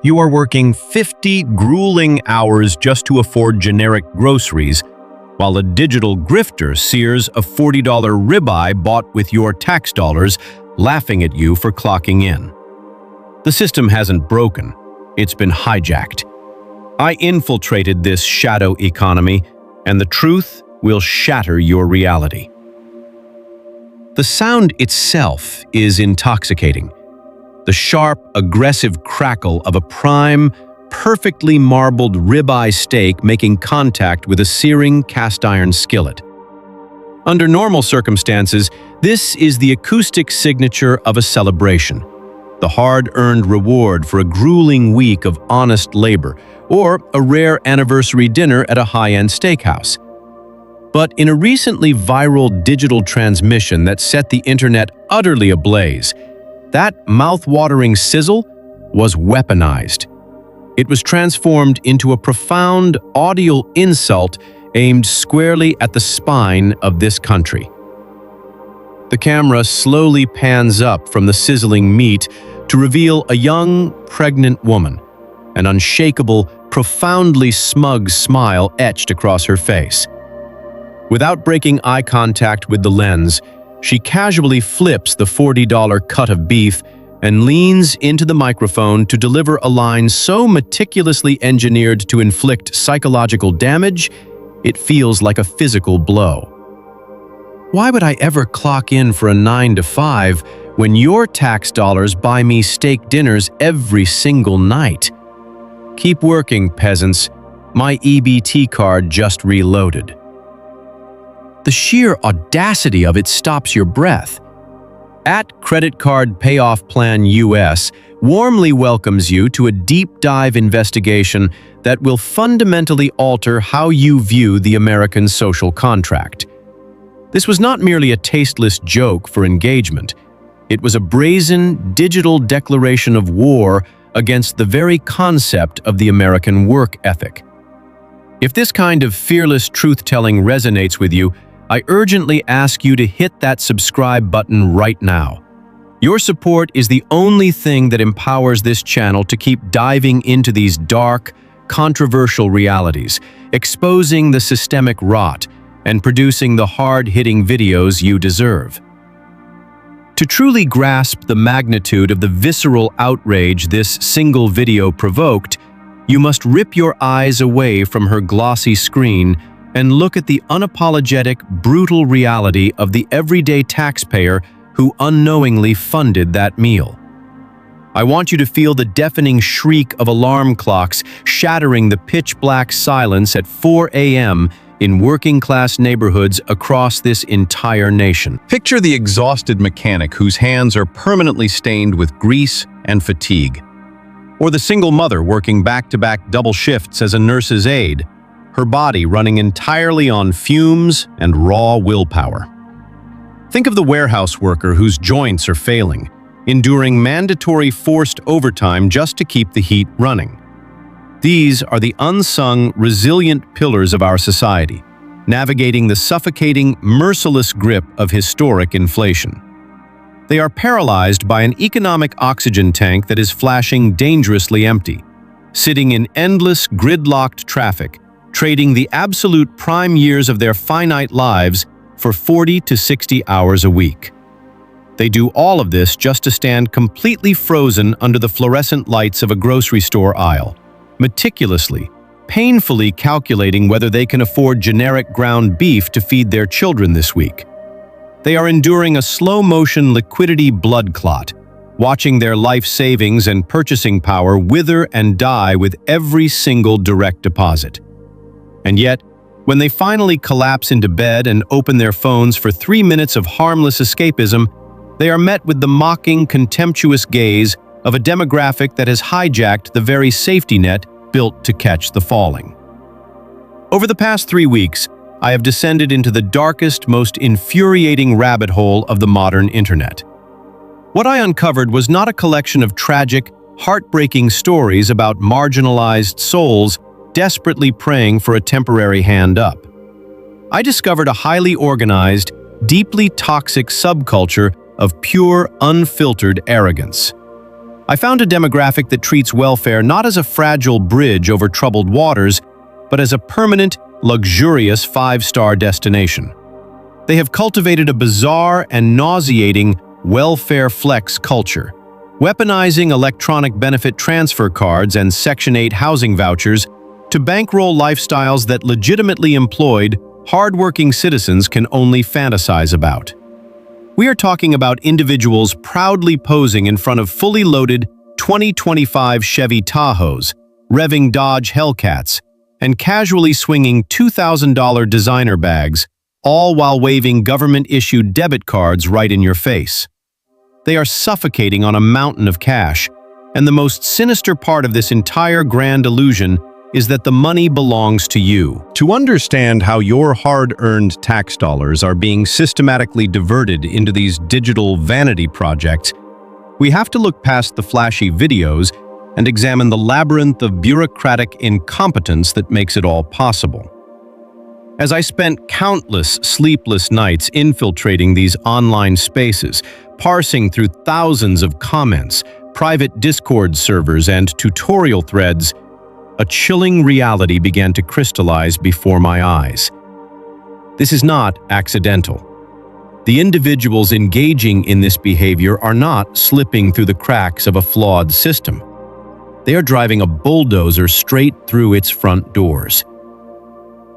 You are working 50 grueling hours just to afford generic groceries, while a digital grifter sears a $40 ribeye bought with your tax dollars, laughing at you for clocking in. The system hasn't broken, it's been hijacked. I infiltrated this shadow economy, and the truth will shatter your reality. The sound itself is intoxicating. The sharp, aggressive crackle of a prime, perfectly marbled ribeye steak making contact with a searing cast-iron skillet. Under normal circumstances, this is the acoustic signature of a celebration, the hard-earned reward for a grueling week of honest labor, or a rare anniversary dinner at a high-end steakhouse. But in a recently viral digital transmission that set the internet utterly ablaze, that mouth-watering sizzle was weaponized. It was transformed into a profound audio insult aimed squarely at the spine of this country. The camera slowly pans up from the sizzling meat to reveal a young, pregnant woman, an unshakable, profoundly smug smile etched across her face. Without breaking eye contact with the lens, she casually flips the $40 cut of beef and leans into the microphone to deliver a line so meticulously engineered to inflict psychological damage, it feels like a physical blow. Why would I ever clock in for a 9 to 5 when your tax dollars buy me steak dinners every single night? Keep working, peasants. My EBT card just reloaded. The sheer audacity of it stops your breath. At Credit Card Payoff Plan US warmly welcomes you to a deep dive investigation that will fundamentally alter how you view the American social contract. This was not merely a tasteless joke for engagement. It was a brazen, digital declaration of war against the very concept of the American work ethic. If this kind of fearless truth-telling resonates with you, I urgently ask you to hit that subscribe button right now. Your support is the only thing that empowers this channel to keep diving into these dark, controversial realities, exposing the systemic rot, and producing the hard-hitting videos you deserve. To truly grasp the magnitude of the visceral outrage this single video provoked, you must rip your eyes away from her glossy screen and look at the unapologetic, brutal reality of the everyday taxpayer who unknowingly funded that meal. I want you to feel the deafening shriek of alarm clocks shattering the pitch-black silence at 4 a.m. in working-class neighborhoods across this entire nation. Picture the exhausted mechanic whose hands are permanently stained with grease and fatigue. Or the single mother working back-to-back double shifts as a nurse's aide, her body running entirely on fumes and raw willpower. Think of the warehouse worker whose joints are failing, enduring mandatory forced overtime just to keep the heat running. These are the unsung, resilient pillars of our society, navigating the suffocating, merciless grip of historic inflation. They are paralyzed by an economic oxygen tank that is flashing dangerously empty, sitting in endless, gridlocked traffic, trading the absolute prime years of their finite lives for 40 to 60 hours a week. They do all of this just to stand completely frozen under the fluorescent lights of a grocery store aisle, meticulously, painfully calculating whether they can afford generic ground beef to feed their children this week. They are enduring a slow-motion liquidity blood clot, watching their life savings and purchasing power wither and die with every single direct deposit. And yet, when they finally collapse into bed and open their phones for 3 minutes of harmless escapism, they are met with the mocking, contemptuous gaze of a demographic that has hijacked the very safety net built to catch the falling. Over the past 3 weeks, I have descended into the darkest, most infuriating rabbit hole of the modern internet. What I uncovered was not a collection of tragic, heartbreaking stories about marginalized souls desperately praying for a temporary hand up. I discovered a highly organized, deeply toxic subculture of pure, unfiltered arrogance. I found a demographic that treats welfare not as a fragile bridge over troubled waters, but as a permanent, luxurious five-star destination. They have cultivated a bizarre and nauseating welfare flex culture, weaponizing electronic benefit transfer cards and Section 8 housing vouchers to bankroll lifestyles that legitimately employed, hardworking citizens can only fantasize about. We are talking about individuals proudly posing in front of fully loaded 2025 Chevy Tahoes, revving Dodge Hellcats, and casually swinging $2,000 designer bags, all while waving government-issued debit cards right in your face. They are suffocating on a mountain of cash, and the most sinister part of this entire grand illusion is that the money belongs to you. To understand how your hard-earned tax dollars are being systematically diverted into these digital vanity projects, we have to look past the flashy videos and examine the labyrinth of bureaucratic incompetence that makes it all possible. As I spent countless sleepless nights infiltrating these online spaces, parsing through thousands of comments, private Discord servers, and tutorial threads, a chilling reality began to crystallize before my eyes. This is not accidental. The individuals engaging in this behavior are not slipping through the cracks of a flawed system. They are driving a bulldozer straight through its front doors.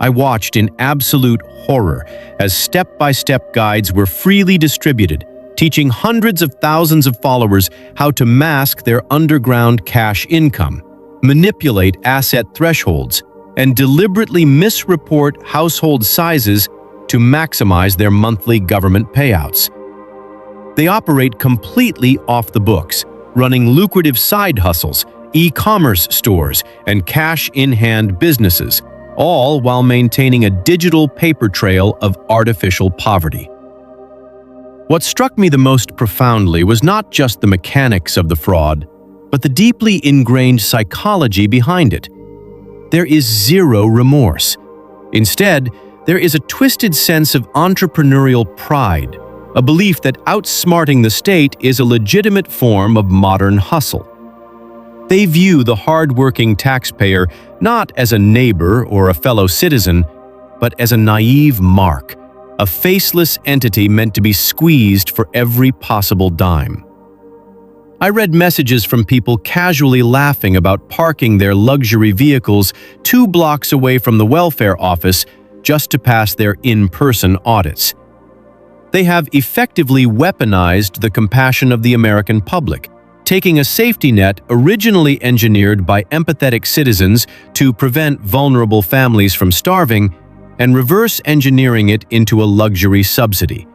I watched in absolute horror as step-by-step guides were freely distributed, teaching hundreds of thousands of followers how to mask their underground cash income, manipulate asset thresholds, and deliberately misreport household sizes to maximize their monthly government payouts. They operate completely off the books, running lucrative side hustles, e-commerce stores, and cash-in-hand businesses, all while maintaining a digital paper trail of artificial poverty. What struck me the most profoundly was not just the mechanics of the fraud, but the deeply ingrained psychology behind it. There is zero remorse. Instead, there is a twisted sense of entrepreneurial pride, a belief that outsmarting the state is a legitimate form of modern hustle. They view the hard-working taxpayer not as a neighbor or a fellow citizen, but as a naive mark, a faceless entity meant to be squeezed for every possible dime. I read messages from people casually laughing about parking their luxury vehicles 2 blocks away from the welfare office just to pass their in-person audits. They have effectively weaponized the compassion of the American public, taking a safety net originally engineered by empathetic citizens to prevent vulnerable families from starving and reverse engineering it into a luxury subsidy.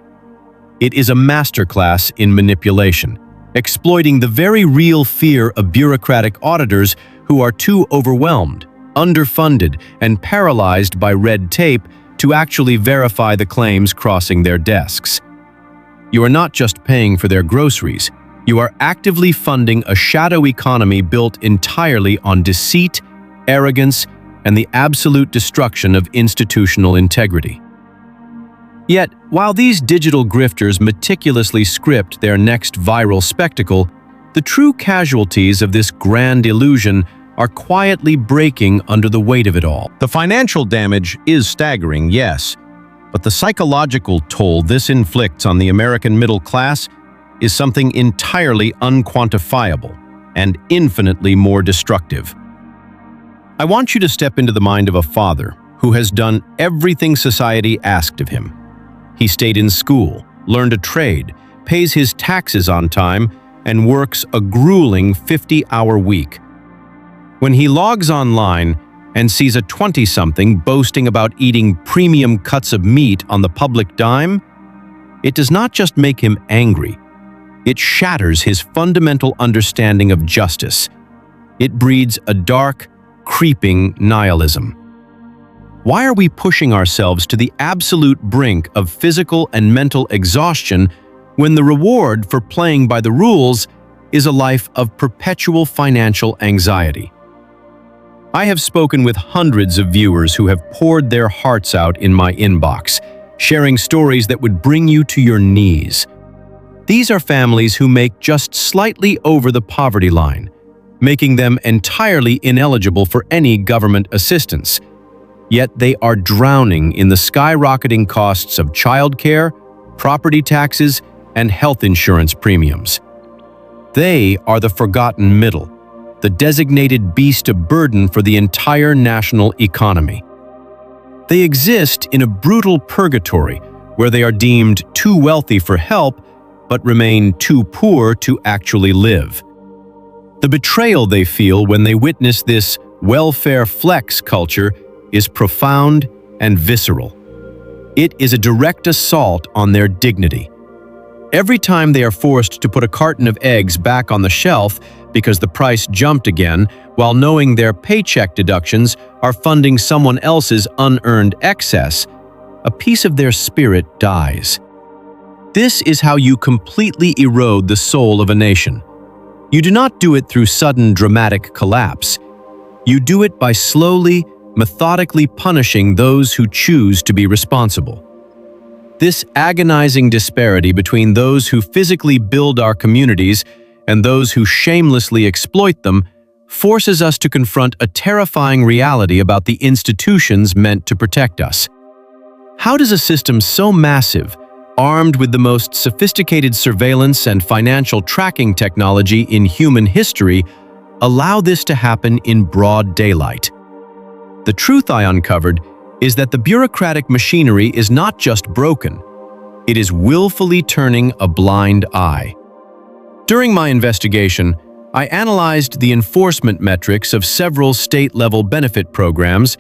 It is a masterclass in manipulation, exploiting the very real fear of bureaucratic auditors who are too overwhelmed, underfunded, and paralyzed by red tape to actually verify the claims crossing their desks. You are not just paying for their groceries, you are actively funding a shadow economy built entirely on deceit, arrogance, and the absolute destruction of institutional integrity. Yet, while these digital grifters meticulously script their next viral spectacle, the true casualties of this grand illusion are quietly breaking under the weight of it all. The financial damage is staggering, yes, but the psychological toll this inflicts on the American middle class is something entirely unquantifiable and infinitely more destructive. I want you to step into the mind of a father who has done everything society asked of him. He stayed in school, learned a trade, pays his taxes on time, and works a grueling 50-hour week. When he logs online and sees a 20-something boasting about eating premium cuts of meat on the public dime, it does not just make him angry. It shatters his fundamental understanding of justice. It breeds a dark, creeping nihilism. Why are we pushing ourselves to the absolute brink of physical and mental exhaustion when the reward for playing by the rules is a life of perpetual financial anxiety? I have spoken with hundreds of viewers who have poured their hearts out in my inbox, sharing stories that would bring you to your knees. These are families who make just slightly over the poverty line, making them entirely ineligible for any government assistance. Yet they are drowning in the skyrocketing costs of childcare, property taxes, and health insurance premiums. They are the forgotten middle, the designated beast of burden for the entire national economy. They exist in a brutal purgatory where they are deemed too wealthy for help but remain too poor to actually live. The betrayal they feel when they witness this welfare flex culture is profound and visceral. It is a direct assault on their dignity. Every time they are forced to put a carton of eggs back on the shelf because the price jumped again, while knowing their paycheck deductions are funding someone else's unearned excess, a piece of their spirit dies. This is how you completely erode the soul of a nation. You do not do it through sudden dramatic collapse. You do it by slowly, methodically punishing those who choose to be responsible. This agonizing disparity between those who physically build our communities and those who shamelessly exploit them forces us to confront a terrifying reality about the institutions meant to protect us. How does a system so massive, armed with the most sophisticated surveillance and financial tracking technology in human history, allow this to happen in broad daylight? The truth I uncovered is that the bureaucratic machinery is not just broken, it is willfully turning a blind eye. During my investigation, I analyzed the enforcement metrics of several state-level benefit programs,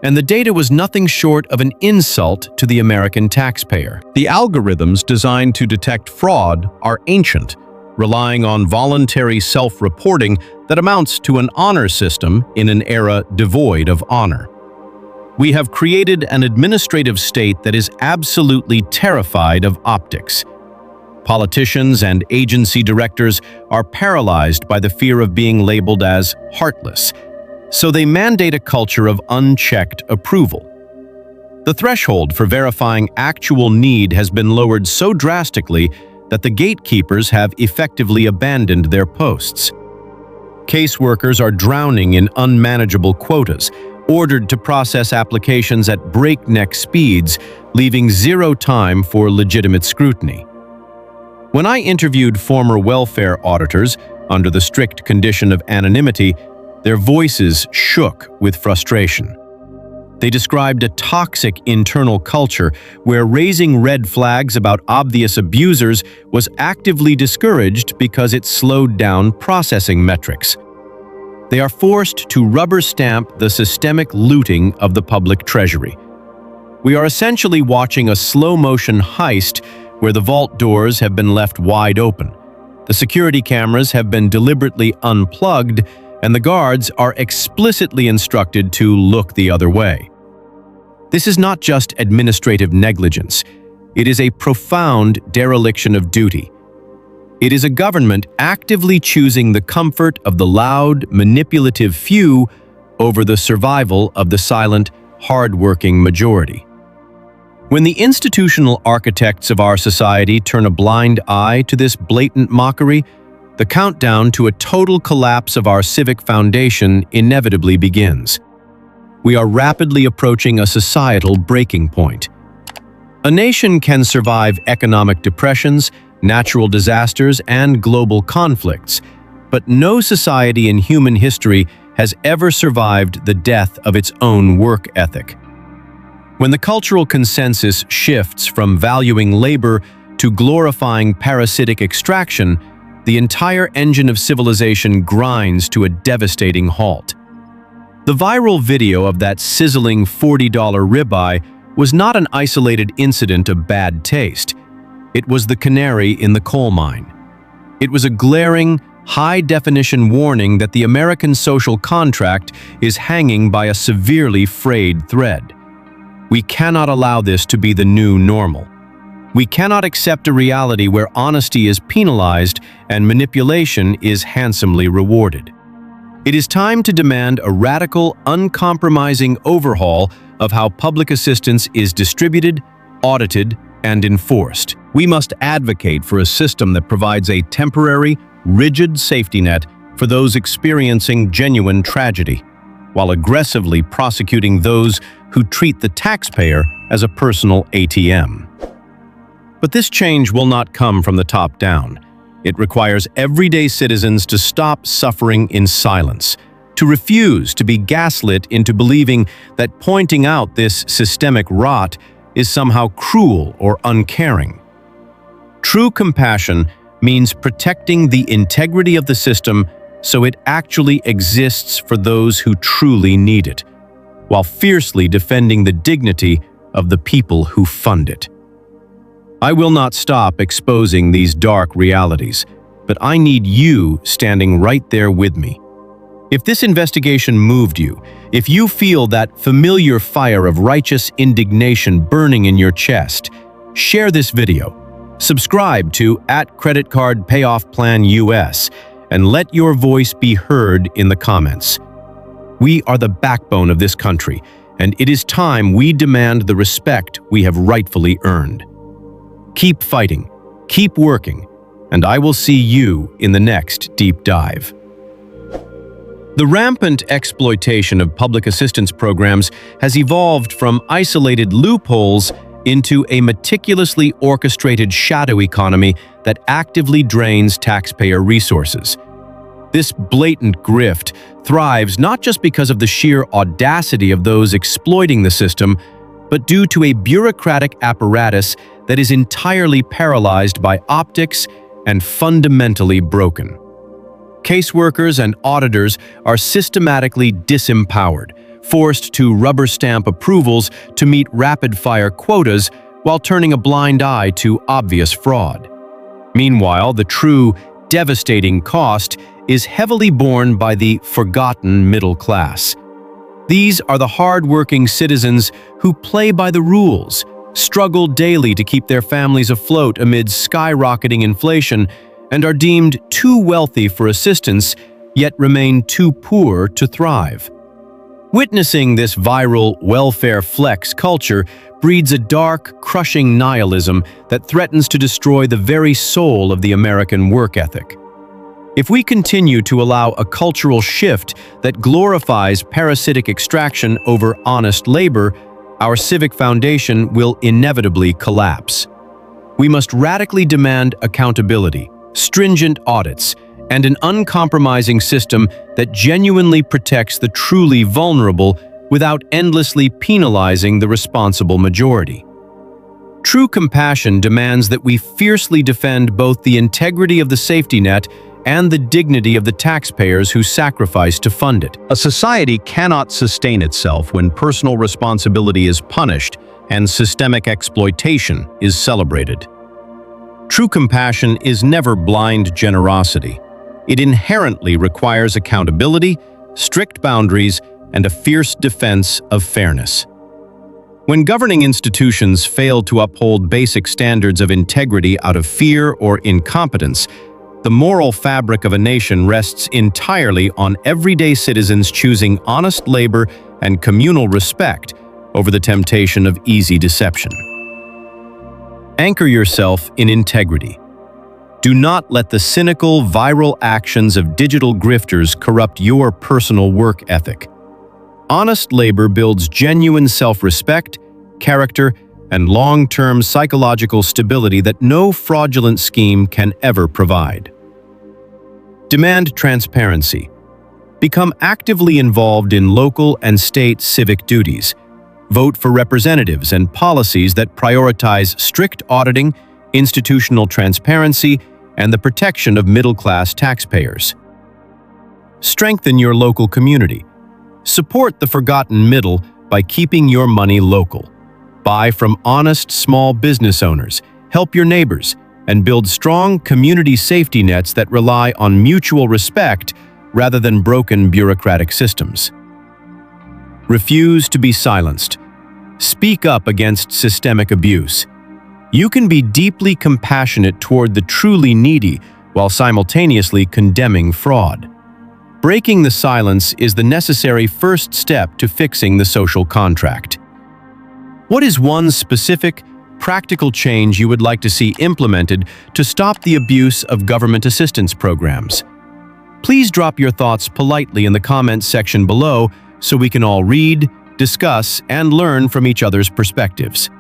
and the data was nothing short of an insult to the American taxpayer. The algorithms designed to detect fraud are ancient, relying on voluntary self-reporting that amounts to an honor system in an era devoid of honor. We have created an administrative state that is absolutely terrified of optics. Politicians and agency directors are paralyzed by the fear of being labeled as heartless, so they mandate a culture of unchecked approval. The threshold for verifying actual need has been lowered so drastically that the gatekeepers have effectively abandoned their posts. Caseworkers are drowning in unmanageable quotas, ordered to process applications at breakneck speeds, leaving zero time for legitimate scrutiny. When I interviewed former welfare auditors under the strict condition of anonymity, their voices shook with frustration. They described a toxic internal culture where raising red flags about obvious abusers was actively discouraged because it slowed down processing metrics. They are forced to rubber stamp the systemic looting of the public treasury. We are essentially watching a slow-motion heist where the vault doors have been left wide open. The security cameras have been deliberately unplugged, and the guards are explicitly instructed to look the other way. This is not just administrative negligence. It is a profound dereliction of duty. It is a government actively choosing the comfort of the loud, manipulative few over the survival of the silent, hard-working majority. When the institutional architects of our society turn a blind eye to this blatant mockery, the countdown to a total collapse of our civic foundation inevitably begins. We are rapidly approaching a societal breaking point. A nation can survive economic depressions, natural disasters, and global conflicts, but no society in human history has ever survived the death of its own work ethic. When the cultural consensus shifts from valuing labor to glorifying parasitic extraction, the entire engine of civilization grinds to a devastating halt. The viral video of that sizzling $40 ribeye was not an isolated incident of bad taste. It was the canary in the coal mine. It was a glaring, high-definition warning that the American social contract is hanging by a severely frayed thread. We cannot allow this to be the new normal. We cannot accept a reality where honesty is penalized and manipulation is handsomely rewarded. It is time to demand a radical, uncompromising overhaul of how public assistance is distributed, audited, and enforced. We must advocate for a system that provides a temporary, rigid safety net for those experiencing genuine tragedy, while aggressively prosecuting those who treat the taxpayer as a personal ATM. But this change will not come from the top down. It requires everyday citizens to stop suffering in silence, to refuse to be gaslit into believing that pointing out this systemic rot is somehow cruel or uncaring. True compassion means protecting the integrity of the system so it actually exists for those who truly need it, while fiercely defending the dignity of the people who fund it. I will not stop exposing these dark realities, but I need you standing right there with me. If this investigation moved you, if you feel that familiar fire of righteous indignation burning in your chest, share this video, subscribe to @CreditCardPayoffPlanUS, and let your voice be heard in the comments. We are the backbone of this country, and it is time we demand the respect we have rightfully earned. Keep fighting, keep working, and I will see you in the next deep dive. The rampant exploitation of public assistance programs has evolved from isolated loopholes into a meticulously orchestrated shadow economy that actively drains taxpayer resources. This blatant grift thrives not just because of the sheer audacity of those exploiting the system, but due to a bureaucratic apparatus that is entirely paralyzed by optics and fundamentally broken. Caseworkers and auditors are systematically disempowered, forced to rubber stamp approvals to meet rapid-fire quotas while turning a blind eye to obvious fraud. Meanwhile, the true, devastating cost is heavily borne by the forgotten middle class. These are the hard-working citizens who play by the rules, struggle daily to keep their families afloat amid skyrocketing inflation, and are deemed too wealthy for assistance, yet remain too poor to thrive. Witnessing this viral welfare flex culture breeds a dark, crushing nihilism that threatens to destroy the very soul of the American work ethic. If we continue to allow a cultural shift that glorifies parasitic extraction over honest labor, our civic foundation will inevitably collapse. We must radically demand accountability, stringent audits, and an uncompromising system that genuinely protects the truly vulnerable without endlessly penalizing the responsible majority. True compassion demands that we fiercely defend both the integrity of the safety net and the dignity of the taxpayers who sacrifice to fund it. A society cannot sustain itself when personal responsibility is punished and systemic exploitation is celebrated. True compassion is never blind generosity. It inherently requires accountability, strict boundaries, and a fierce defense of fairness. When governing institutions fail to uphold basic standards of integrity out of fear or incompetence, the moral fabric of a nation rests entirely on everyday citizens choosing honest labor and communal respect over the temptation of easy deception. Anchor yourself in integrity. Do not let the cynical, viral actions of digital grifters corrupt your personal work ethic. Honest labor builds genuine self-respect, character, and long-term psychological stability that no fraudulent scheme can ever provide. Demand transparency. Become actively involved in local and state civic duties. Vote for representatives and policies that prioritize strict auditing, institutional transparency, and the protection of middle-class taxpayers. Strengthen your local community. Support the forgotten middle by keeping your money local. Buy from honest small business owners, help your neighbors, and build strong community safety nets that rely on mutual respect rather than broken bureaucratic systems. Refuse to be silenced. Speak up against systemic abuse. You can be deeply compassionate toward the truly needy while simultaneously condemning fraud. Breaking the silence is the necessary first step to fixing the social contract. What is one specific, practical change you would like to see implemented to stop the abuse of government assistance programs. Please drop your thoughts politely in the comments section below so we can all read, discuss, and learn from each other's perspectives.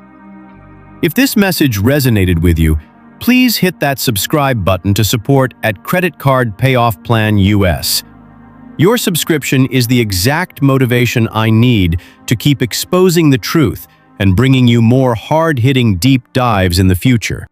If this message resonated with you, please hit that subscribe button to support at Credit Card Payoff Plan US. Your subscription is the exact motivation I need to keep exposing the truth and bringing you more hard-hitting deep dives in the future.